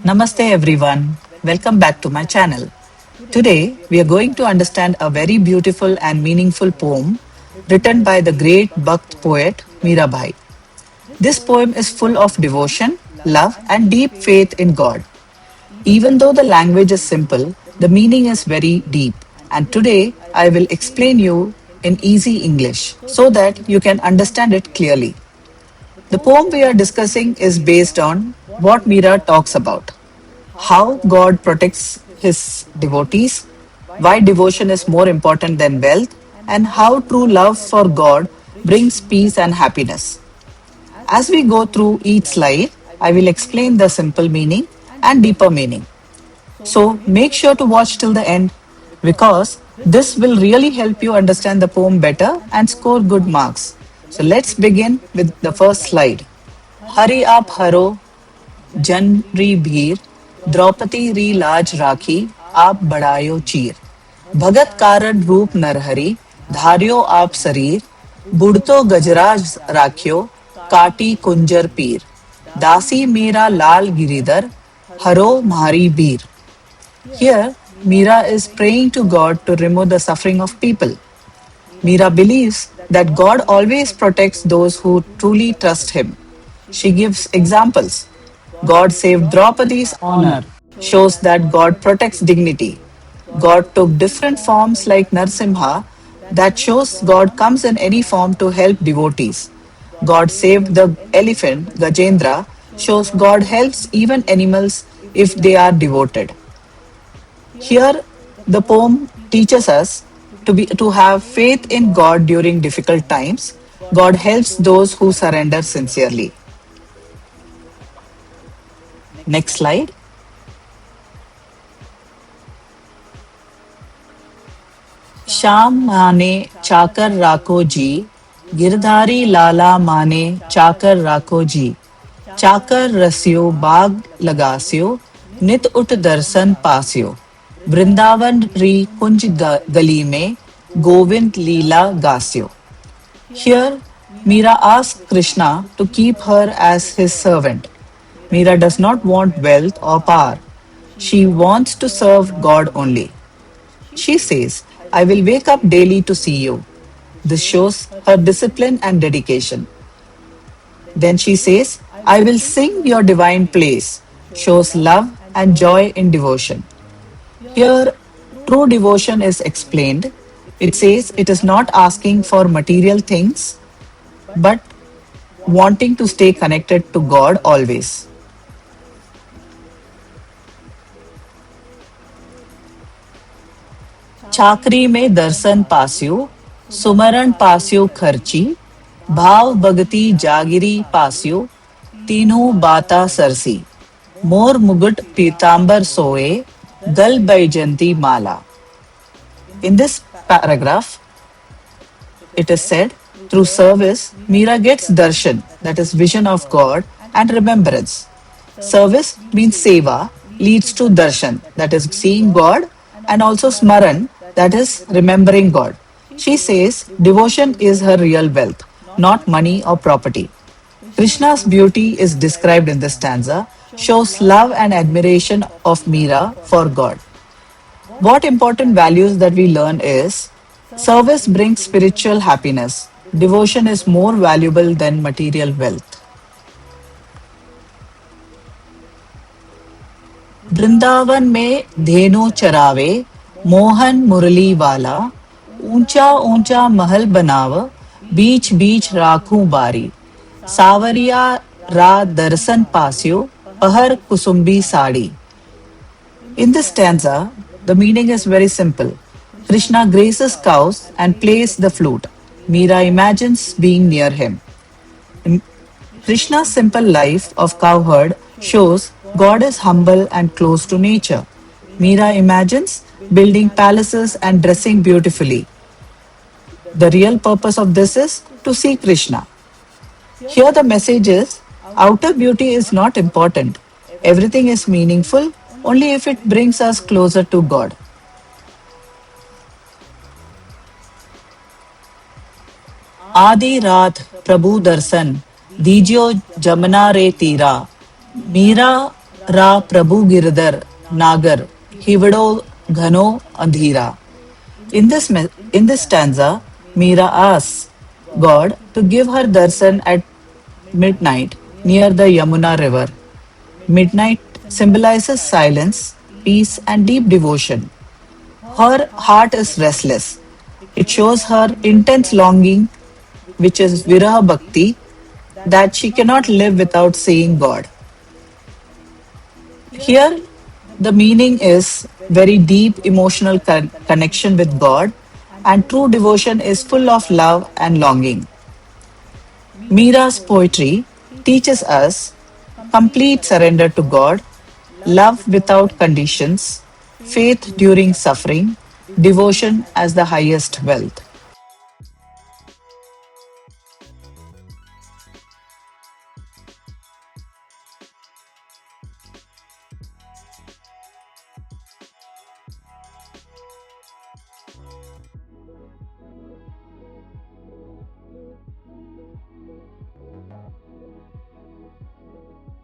Namaste everyone. Welcome back to my channel. Today we are going to understand a very beautiful and meaningful poem written by the great Bhakt poet Mirabai. This poem is full of devotion, love and deep faith in God. Even though the language is simple, the meaning is very deep. And today I will explain you in easy English so that you can understand it clearly. The poem we are discussing is based on what Mira talks about: how God protects his devotees, why devotion is more important than wealth, and how true love for God brings peace and happiness. As we go through each slide, I will explain the simple meaning and deeper meaning. So make sure to watch till the end because this will really help you understand the poem better and score good marks. So let's begin with the first slide. Hurry up, haro, जन री भीर द्रौपदी री लाज राखी आप बढ़ायो चीर भगत कारण रूप नरहरि धार्यो आप शरीर बुढ़तो गजराज राख्यो काटी कुंजर पीर दासी मेरा लाल गिरिधर हरो म्हारी बीर. Here, Meera is praying to God to remove the suffering of people. Meera believes that God always protects those who truly trust Him. She gives examples. God saved Draupadi's honor, shows that God protects dignity. God took different forms like Narsimha, that shows God comes in any form to help devotees. God saved the elephant, Gajendra, shows God helps even animals if they are devoted. Here, the poem teaches us to have faith in God during difficult times. God helps those who surrender sincerely. Next slide. Shyam माने चाकर राखो जी गिरधारी लाला माने चाकर राखो जी चाकर रसियो बाग लगासियो नित उठ दर्शन पासियो वृंदावन री कुंज गली में गोविंद लीला गास्यो. Here, Meera asks Krishna to keep her as his servant. Meera does not want wealth or power. She wants to serve God only. She says, I will wake up daily to see you. This shows her discipline and dedication. Then she says, I will sing your divine praise, shows love and joy in devotion. Here, true devotion is explained. It says it is not asking for material things, but wanting to stay connected to God always. चाकरी में दर्शन पास्यो सुमरण पास्यो खर्ची भाव भगति जागिरी पास्यो तीनों बाता Cersei मोर मुगट पीतांबर सोए गल बैजंती माला. In this paragraph, it is said, through service, Meera gets darshan, that is vision of God, and remembrance. Service means seva, leads to darshan, that is seeing God, and also smaran, that is remembering God. She says devotion is her real wealth, not money or property. Krishna's beauty is described in this stanza, shows love and admiration of Meera for God. What important values that we learn is service brings spiritual happiness. Devotion is more valuable than material wealth. Vrindavan में धेनु चरावे मोहन मुरली वाला ऊंचा ऊंचा महल बनाव बीच बीच राखूं बारी सावरिया रा दर्शन पास्यो पहर कुसुम्बी sari. In this stanza, the meaning is very simple. Krishna graces cows and plays the flute. Meera imagines being near him. Krishna's simple life of cowherd shows God is humble and close to nature. Meera imagines building palaces and dressing beautifully. The real purpose of this is to see Krishna. Here the message is outer beauty is not important. Everything is meaningful only if it brings us closer to God. आदि रात प्रभु दर्शन दीजियो जमुना रे तीरा Meera Ra Prabhu Giridhar Nagar Hivado Ghano Andhira. In this stanza, Meera asks God to give her darshan at midnight near the Yamuna river. Midnight symbolizes silence, peace, and deep devotion. Her heart is restless. It shows her intense longing, which is Viraha Bhakti, that she cannot live without seeing God. Here, the meaning is very deep emotional connection with God, and true devotion is full of love and longing. Meera's poetry teaches us complete surrender to God, love without conditions, faith during suffering, devotion as the highest wealth.